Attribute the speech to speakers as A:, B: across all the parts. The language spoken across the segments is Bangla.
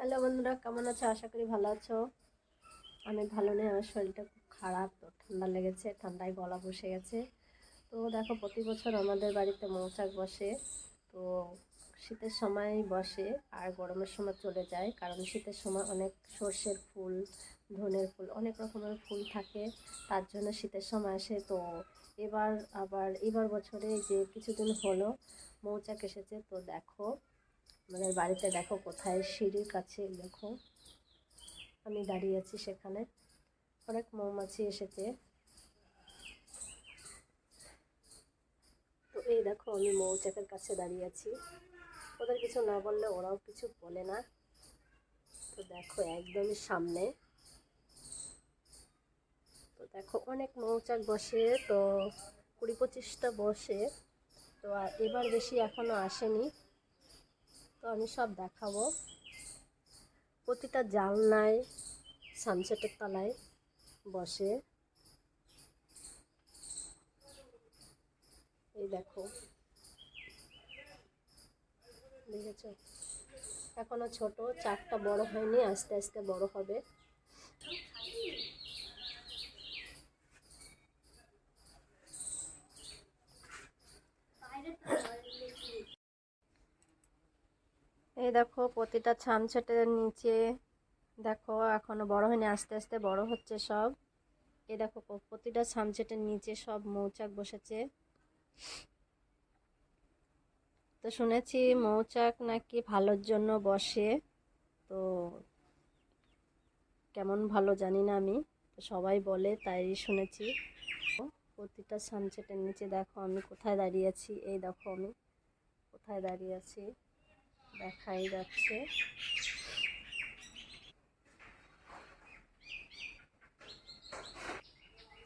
A: হ্যালো বন্ধুরা, কেমন আছো? আশা করি ভালো আছো। আমি ভালো নেই, আমার শরীরটা খুব খারাপ, তো ঠান্ডা লেগেছে, ঠান্ডায় গলা বসে গেছে। তো দেখো, প্রতি বছর আমাদের বাড়িতে মৌচাক বসে। তো শীতের সময় বসে আর গরমের সময় চলে যায়, কারণ শীতের সময় অনেক সর্ষের ফুল, ধনের ফুল, অনেক রকমের ফুল থাকে, তার জন্য শীতের সময় আসে। তো এবার বছরে যে কিছুদিন হলো মৌচাক এসেছে। তো দেখো, আমাদের বাড়িতে দেখো কোথায়, সিঁড়ির কাছে দেখো আমি দাঁড়িয়ে আছি, সেখানে অনেক মৌমাছি এসেছে। তো এই দেখো, আমি মৌচাকের কাছে দাঁড়িয়ে আছি, ওদের কিছু না বললে ওরাও কিছু বলে না। তো দেখো একদমই সামনে। তো দেখো অনেক মৌচাক বসে, তো 20-25টা বসে। তো এবার বেশি এখনো আসেনি, তো আমি সব দেখাবো। প্রতিটা জানলায়, সানসেটের তলায় বসে। এই দেখো, দেখেছ? এখনো ছোট, চাকটা বড় হয়নি, আস্তে আস্তে বড় হবে। এই দেখো প্রতিটা ছামছাটের নিচে দেখো এখনো বড় হয়নি, আস্তে আস্তে বড় হচ্ছে সব। এই দেখো প্রতিটা ছামছাটের নিচে সব মৌচাক বসেছে। তো শুনেছি মৌচাক নাকি ভালোর জন্য বসে। তো কেমন ভালো জানি না আমি, তো সবাই বলে তাই শুনেছি। প্রতিটা সানসেটের নিচে দেখো আমি কোথায় দাঁড়িয়ে আছি। এই দেখো আমি কোথায় দাঁড়িয়ে আছি, দেখাই যাচ্ছে।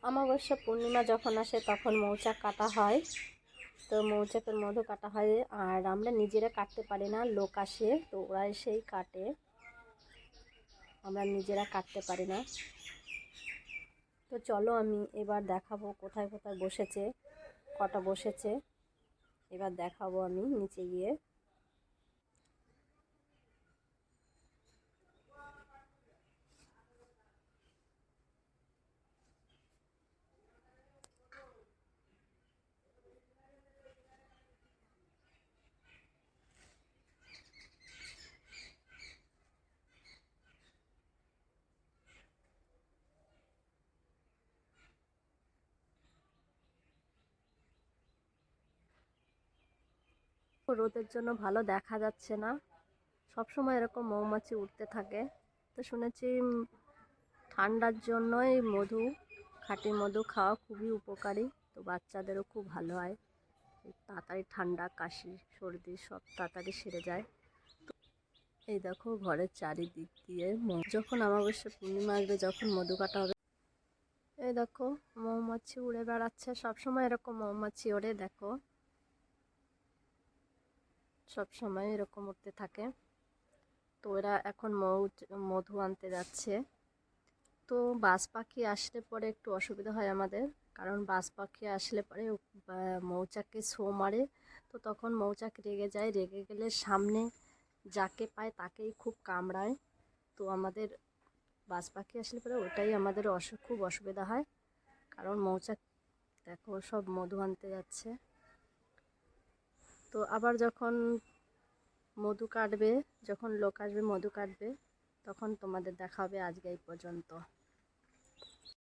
A: অমাবস্যা পূর্ণিমা যখন আসে তখন মৌচাক কাটা হয়। তো মৌচাকের মধু কাটা হয়, আর আমরা নিজেরা কাটতে পারি না, লোক আসে, তো ওরা এসেই কাটে, আমরা নিজেরা কাটতে পারি না। তো চলো আমি এবার দেখাবো কোথায় কোথায় বসেছে, কটা বসেছে এবার দেখাবো আমি নিচে গিয়ে। রোদের জন্য ভালো দেখা যাচ্ছে না, সব সময় এরকম মৌমাছি উঠতে থাকে। তো শুনেছি ঠান্ডার জন্যই মধু, খাঁটি মধু খাওয়া খুবই উপকারী, তো বাচ্চাদেরও খুব ভালো হয়, তাড়াতাড়ি ঠান্ডা, কাশি, সর্দি সব তাড়াতাড়ি সেরে যায়। এই দেখো ঘরের চারিদিক দিয়ে যখন অমাবস্যা পূর্ণিমা আসবে, যখন মধু কাটা হবে, এই দেখো মৌমাছি উড়ে বেড়াচ্ছে, সবসময় এরকম মৌমাছি ওড়ে, দেখো সবসময় এরকম উঠতে থাকে। তো এরা এখন মধু আনতে যাচ্ছে। তো বাজ পাখি আসলে পরে একটু অসুবিধা হয় আমাদের, কারণ বাজ পাখি আসলে পরে মৌচাকে ছো মারে। তো তখন মৌচাক রেগে যায়, রেগে গেলে সামনে যাকে পায় তাকেই খুব কামড়ায়। তো আমাদের বাজ পাখি আসলে পরে ওটাই আমাদের খুব অসুবিধা হয়, কারণ মৌচাক দেখো সব মধু আনতে যাচ্ছে। তো আবার যখন মধু কাটবে, যখন লোক আসবে মধু কাটবে, তখন তোমাদের দেখা হবে। আজকে এই পর্যন্ত।